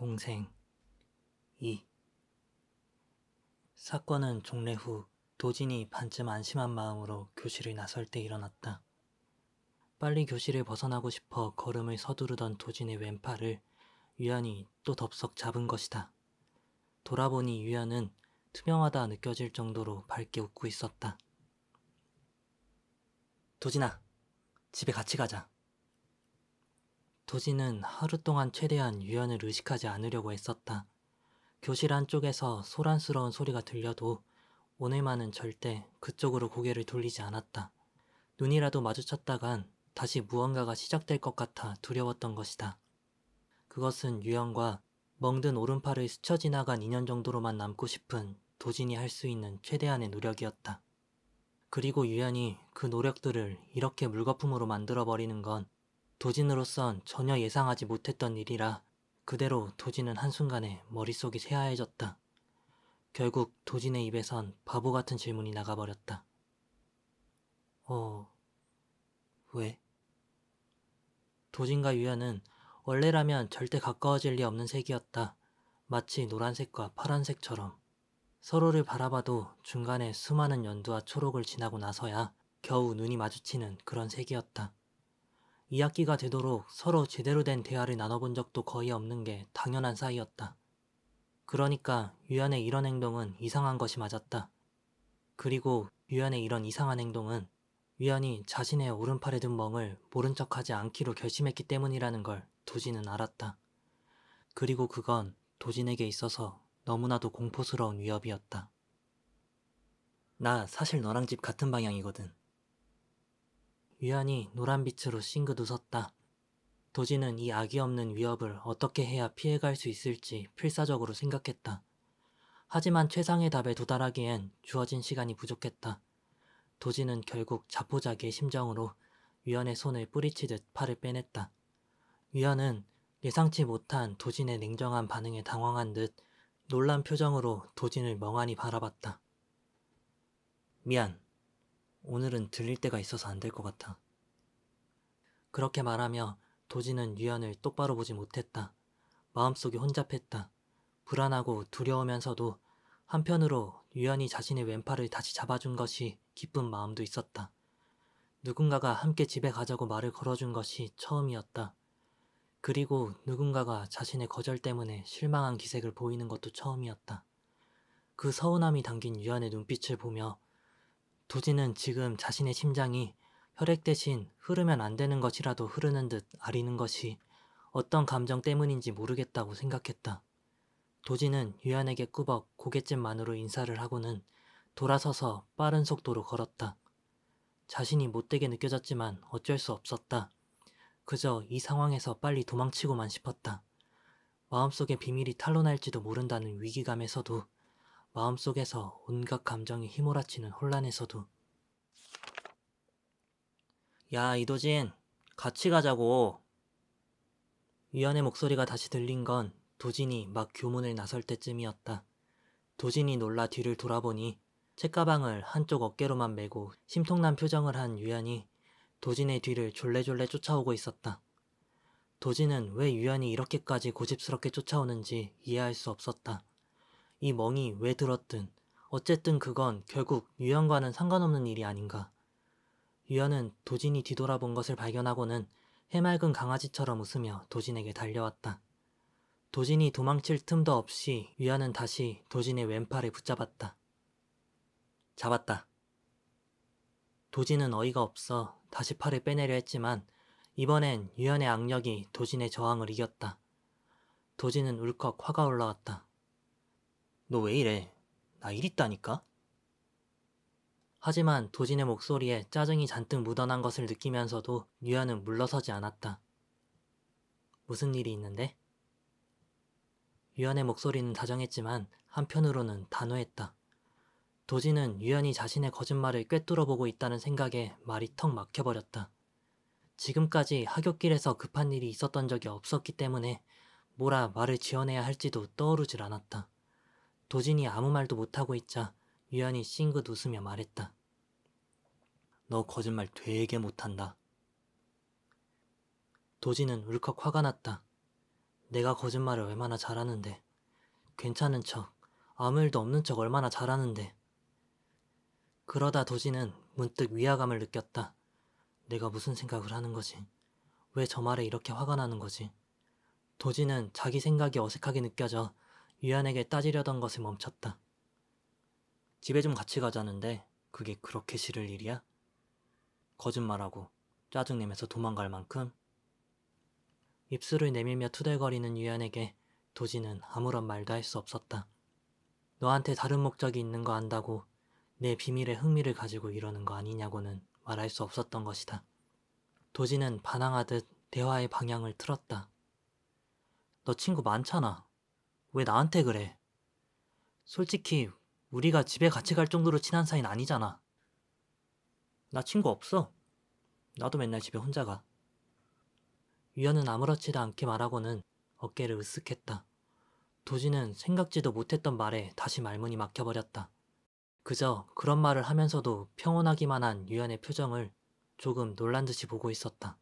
공생 2. 사건은 종례 후 도진이 반쯤 안심한 마음으로 교실을 나설 때 일어났다. 빨리 교실을 벗어나고 싶어 걸음을 서두르던 도진의 왼팔을 유연이 또 덥석 잡은 것이다. 돌아보니 유연은 투명하다 느껴질 정도로 밝게 웃고 있었다. 도진아, 집에 같이 가자. 도진은 하루 동안 최대한 유연을 의식하지 않으려고 애썼다. 교실 안쪽에서 소란스러운 소리가 들려도 오늘만은 절대 그쪽으로 고개를 돌리지 않았다. 눈이라도 마주쳤다간 다시 무언가가 시작될 것 같아 두려웠던 것이다. 그것은 유연과 멍든 오른팔을 스쳐 지나간 인연 정도로만 남고 싶은 도진이 할 수 있는 최대한의 노력이었다. 그리고 유연이 그 노력들을 이렇게 물거품으로 만들어버리는 건 도진으로선 전혀 예상하지 못했던 일이라 그대로 도진은 한순간에 머릿속이 새하얘졌다. 결국 도진의 입에선 바보 같은 질문이 나가버렸다. 왜? 도진과 유연은 원래라면 절대 가까워질 리 없는 색이었다. 마치 노란색과 파란색처럼. 서로를 바라봐도 중간에 수많은 연두와 초록을 지나고 나서야 겨우 눈이 마주치는 그런 색이었다. 2학기가 되도록 서로 제대로 된 대화를 나눠본 적도 거의 없는 게 당연한 사이였다. 그러니까 유연의 이런 행동은 이상한 것이 맞았다. 그리고 유연의 이런 이상한 행동은 유연이 자신의 오른팔에 든 멍을 모른 척하지 않기로 결심했기 때문이라는 걸 도진은 알았다. 그리고 그건 도진에게 있어서 너무나도 공포스러운 위협이었다. 나 사실 너랑 집 같은 방향이거든. 유연이 노란빛으로 싱긋 웃었다. 도진은 이 악이 없는 위협을 어떻게 해야 피해갈 수 있을지 필사적으로 생각했다. 하지만 최상의 답에 도달하기엔 주어진 시간이 부족했다. 도진은 결국 자포자기의 심정으로 유연의 손을 뿌리치듯 팔을 빼냈다. 유연은 예상치 못한 도진의 냉정한 반응에 당황한 듯 놀란 표정으로 도진을 멍하니 바라봤다. 미안. 오늘은 들릴 데가 있어서 안 될 것 같아. 그렇게 말하며 도진은 유연을 똑바로 보지 못했다. 마음속이 혼잡했다. 불안하고 두려우면서도 한편으로 유연이 자신의 왼팔을 다시 잡아준 것이 기쁜 마음도 있었다. 누군가가 함께 집에 가자고 말을 걸어준 것이 처음이었다. 그리고 누군가가 자신의 거절 때문에 실망한 기색을 보이는 것도 처음이었다. 그 서운함이 담긴 유연의 눈빛을 보며 도진은 지금 자신의 심장이 혈액 대신 흐르면 안 되는 것이라도 흐르는 듯 아리는 것이 어떤 감정 때문인지 모르겠다고 생각했다. 도진은 유연에게 꾸벅 고갯짓만으로 인사를 하고는 돌아서서 빠른 속도로 걸었다. 자신이 못되게 느껴졌지만 어쩔 수 없었다. 그저 이 상황에서 빨리 도망치고만 싶었다. 마음속의 비밀이 탄로날지도 모른다는 위기감에서도 마음속에서 온갖 감정이 휘몰아치는 혼란에서도. 야, 이도진, 같이 가자고. 유연의 목소리가 다시 들린 건 도진이 막 교문을 나설 때쯤이었다. 도진이 놀라 뒤를 돌아보니 책가방을 한쪽 어깨로만 메고 심통난 표정을 한 유연이 도진의 뒤를 졸래졸래 쫓아오고 있었다. 도진은 왜 유연이 이렇게까지 고집스럽게 쫓아오는지 이해할 수 없었다. 이 멍이 왜 들었든 어쨌든 그건 결국 유연과는 상관없는 일이 아닌가. 유연은 도진이 뒤돌아본 것을 발견하고는 해맑은 강아지처럼 웃으며 도진에게 달려왔다. 도진이 도망칠 틈도 없이 유연은 다시 도진의 왼팔을 붙잡았다. 잡았다. 도진은 어이가 없어 다시 팔을 빼내려 했지만 이번엔 유연의 악력이 도진의 저항을 이겼다. 도진은 울컥 화가 올라왔다. 너 왜 이래? 나 일 있다니까? 하지만 도진의 목소리에 짜증이 잔뜩 묻어난 것을 느끼면서도 유연은 물러서지 않았다. 무슨 일이 있는데? 유연의 목소리는 다정했지만 한편으로는 단호했다. 도진은 유연이 자신의 거짓말을 꿰뚫어 보고 있다는 생각에 말이 턱 막혀버렸다. 지금까지 하굣길에서 급한 일이 있었던 적이 없었기 때문에 뭐라 말을 지어내야 할지도 떠오르질 않았다. 도진이 아무 말도 못하고 있자 유연이 싱긋 웃으며 말했다. 너 거짓말 되게 못한다. 도진은 울컥 화가 났다. 내가 거짓말을 얼마나 잘하는데. 괜찮은 척, 아무 일도 없는 척 얼마나 잘하는데. 그러다 도지는 문득 위화감을 느꼈다. 내가 무슨 생각을 하는 거지? 왜 저 말에 이렇게 화가 나는 거지? 도지는 자기 생각이 어색하게 느껴져 유연에게 따지려던 것을 멈췄다. 집에 좀 같이 가자는데 그게 그렇게 싫을 일이야? 거짓말하고 짜증내면서 도망갈 만큼? 입술을 내밀며 투덜거리는 유연에게 도지는 아무런 말도 할 수 없었다. 너한테 다른 목적이 있는 거 안다고 내 비밀에 흥미를 가지고 이러는 거 아니냐고는 말할 수 없었던 것이다. 도지는 반항하듯 대화의 방향을 틀었다. 너 친구 많잖아. 왜 나한테 그래? 솔직히 우리가 집에 같이 갈 정도로 친한 사이는 아니잖아. 나 친구 없어. 나도 맨날 집에 혼자 가. 유연은 아무렇지도 않게 말하고는 어깨를 으쓱했다. 도지는 생각지도 못했던 말에 다시 말문이 막혀버렸다. 그저 그런 말을 하면서도 평온하기만 한 유연의 표정을 조금 놀란 듯이 보고 있었다.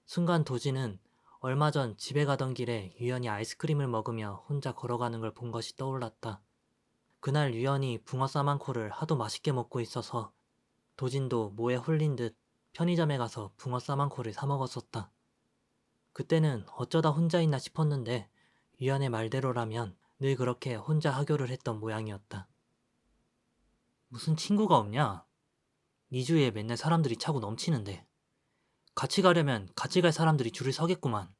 순간 도지는 얼마 전 집에 가던 길에 유연이 아이스크림을 먹으며 혼자 걸어가는 걸 본 것이 떠올랐다. 그날 유연이 붕어 싸만코를 하도 맛있게 먹고 있어서 도진도 모에 홀린 듯 편의점에 가서 붕어 싸만코를 사 먹었었다. 그때는 어쩌다 혼자 있나 싶었는데 유연의 말대로라면 늘 그렇게 혼자 하교를 했던 모양이었다. 무슨 친구가 없냐? 네 주위에 맨날 사람들이 차고 넘치는데. 같이 가려면 같이 갈 사람들이 줄을 서겠구만.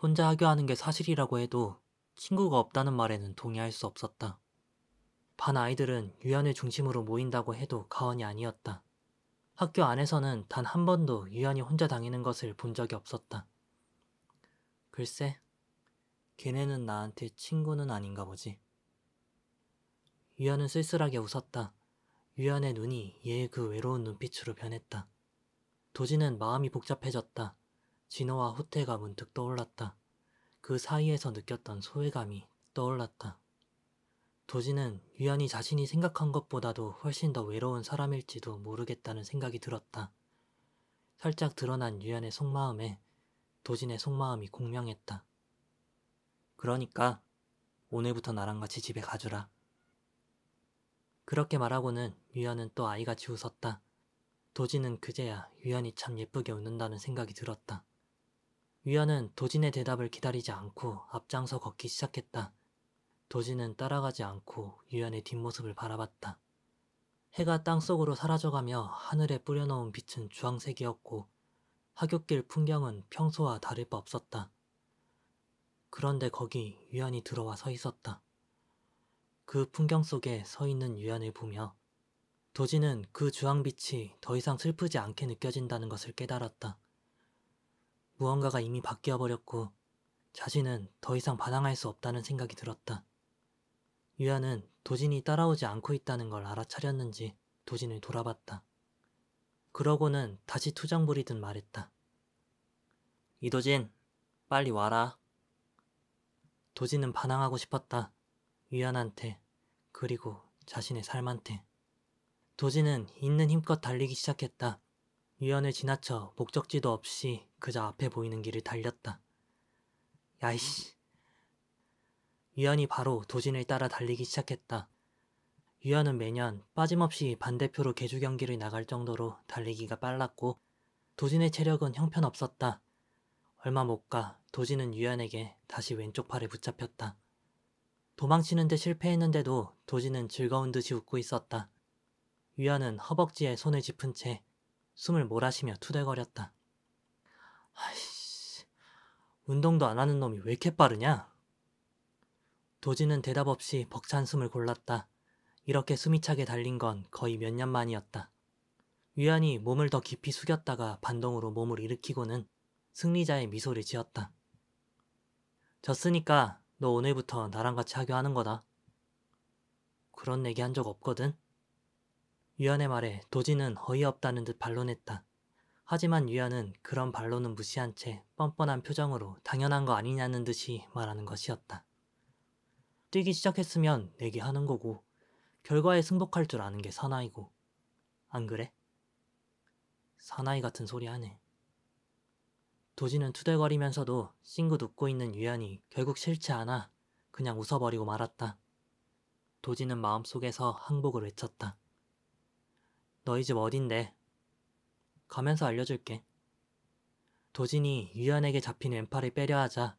혼자 하교하는 게 사실이라고 해도 친구가 없다는 말에는 동의할 수 없었다. 반 아이들은 유연을 중심으로 모인다고 해도 과언이 아니었다. 학교 안에서는 단 한 번도 유연이 혼자 다니는 것을 본 적이 없었다. 글쎄, 걔네는 나한테 친구는 아닌가 보지. 유연은 쓸쓸하게 웃었다. 유연의 눈이 얘의 그 외로운 눈빛으로 변했다. 도지는 마음이 복잡해졌다. 진호와 호태가 문득 떠올랐다. 그 사이에서 느꼈던 소외감이 떠올랐다. 도지는 유연이 자신이 생각한 것보다도 훨씬 더 외로운 사람일지도 모르겠다는 생각이 들었다. 살짝 드러난 유연의 속마음에 도진의 속마음이 공명했다. 그러니까 오늘부터 나랑 같이 집에 가주라. 그렇게 말하고는 유연은 또 아이같이 웃었다. 도진은 그제야 유연이 참 예쁘게 웃는다는 생각이 들었다. 유연은 도진의 대답을 기다리지 않고 앞장서 걷기 시작했다. 도진은 따라가지 않고 유연의 뒷모습을 바라봤다. 해가 땅속으로 사라져가며 하늘에 뿌려놓은 빛은 주황색이었고 하굣길 풍경은 평소와 다를 바 없었다. 그런데 거기 유연이 들어와 서 있었다. 그 풍경 속에 서 있는 유연을 보며 도지는 그 주황빛이 더 이상 슬프지 않게 느껴진다는 것을 깨달았다. 무언가가 이미 바뀌어 버렸고 자신은 더 이상 반항할 수 없다는 생각이 들었다. 유연은 도진이 따라오지 않고 있다는 걸 알아차렸는지 도진을 돌아봤다. 그러고는 다시 투정 부리듯 말했다. 이도진, 빨리 와라. 도진은 반항하고 싶었다. 유연한테, 그리고 자신의 삶한테. 도진은 있는 힘껏 달리기 시작했다. 유연을 지나쳐 목적지도 없이 그저 앞에 보이는 길을 달렸다. 야이씨. 유연이 바로 도진을 따라 달리기 시작했다. 유연은 매년 빠짐없이 반대표로 개주 경기를 나갈 정도로 달리기가 빨랐고 도진의 체력은 형편없었다. 얼마 못 가 도진은 유연에게 다시 왼쪽 팔을 붙잡혔다. 도망치는데 실패했는데도 도진은 즐거운 듯이 웃고 있었다. 유연은 허벅지에 손을 짚은 채 숨을 몰아쉬며 투덜거렸다. 아이씨, 운동도 안 하는 놈이 왜 이렇게 빠르냐? 도진은 대답 없이 벅찬 숨을 골랐다. 이렇게 숨이 차게 달린 건 거의 몇 년 만이었다. 유연이 몸을 더 깊이 숙였다가 반동으로 몸을 일으키고는 승리자의 미소를 지었다. 졌으니까 너 오늘부터 나랑 같이 하교하는 거다. 그런 얘기 한 적 없거든? 유연의 말에 도진은 어이없다는 듯 반론했다. 하지만 유연은 그런 반론은 무시한 채 뻔뻔한 표정으로 당연한 거 아니냐는 듯이 말하는 것이었다. 뛰기 시작했으면 내기 하는 거고 결과에 승복할 줄 아는 게 사나이고 안 그래? 사나이 같은 소리 하네. 도지는 투덜거리면서도 싱긋 웃고 있는 유연이 결국 싫지 않아 그냥 웃어버리고 말았다. 도지는 마음속에서 항복을 외쳤다. 너희 집 어딘데? 가면서 알려줄게. 도진이 유연에게 잡힌 왼팔을 빼려 하자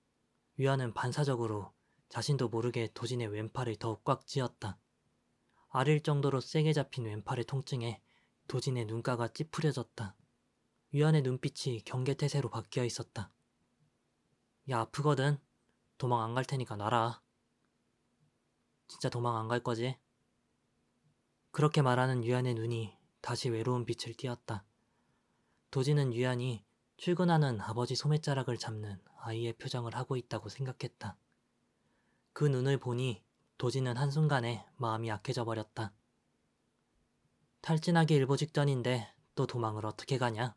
유연은 반사적으로 자신도 모르게 도진의 왼팔을 더욱 꽉 쥐었다. 아릴 정도로 세게 잡힌 왼팔의 통증에 도진의 눈가가 찌푸려졌다. 유연의 눈빛이 경계태세로 바뀌어 있었다. 야, 아프거든. 도망 안 갈 테니까 놔라. 진짜 도망 안 갈 거지? 그렇게 말하는 유연의 눈이 다시 외로운 빛을 띠었다. 도진은 유연이 출근하는 아버지 소매자락을 잡는 아이의 표정을 하고 있다고 생각했다. 그 눈을 보니 도진은 한순간에 마음이 약해져 버렸다. 탈진하기 일보 직전인데 또 도망을 어떻게 가냐?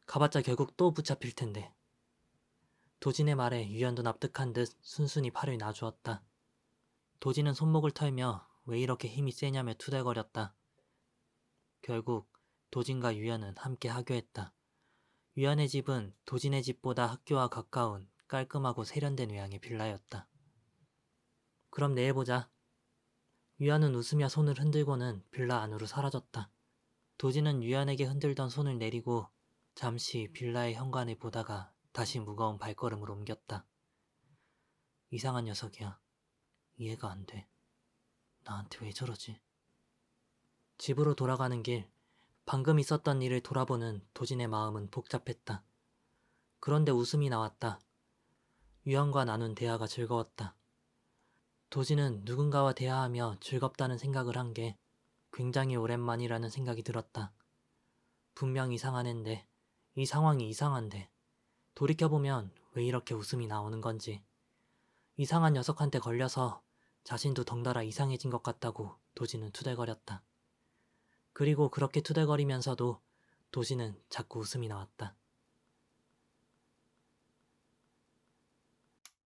가봤자 결국 또 붙잡힐 텐데. 도진의 말에 유연도 납득한 듯 순순히 팔을 놔주었다. 도진은 손목을 털며 왜 이렇게 힘이 세냐며 투덜거렸다. 결국 도진과 유연은 함께 하교했다. 유연의 집은 도진의 집보다 학교와 가까운 깔끔하고 세련된 외양의 빌라였다. 그럼 내일 보자. 유연은 웃으며 손을 흔들고는 빌라 안으로 사라졌다. 도진은 유연에게 흔들던 손을 내리고 잠시 빌라의 현관을 보다가 다시 무거운 발걸음을 옮겼다. 이상한 녀석이야. 이해가 안 돼. 나한테 왜 저러지? 집으로 돌아가는 길, 방금 있었던 일을 돌아보는 도진의 마음은 복잡했다. 그런데 웃음이 나왔다. 유연과 나눈 대화가 즐거웠다. 도진은 누군가와 대화하며 즐겁다는 생각을 한 게 굉장히 오랜만이라는 생각이 들었다. 분명 이상한 앤데, 이 상황이 이상한데, 돌이켜보면 왜 이렇게 웃음이 나오는 건지. 이상한 녀석한테 걸려서 자신도 덩달아 이상해진 것 같다고 도진은 투덜거렸다. 그리고 그렇게 투덜거리면서도 도진은 자꾸 웃음이 나왔다.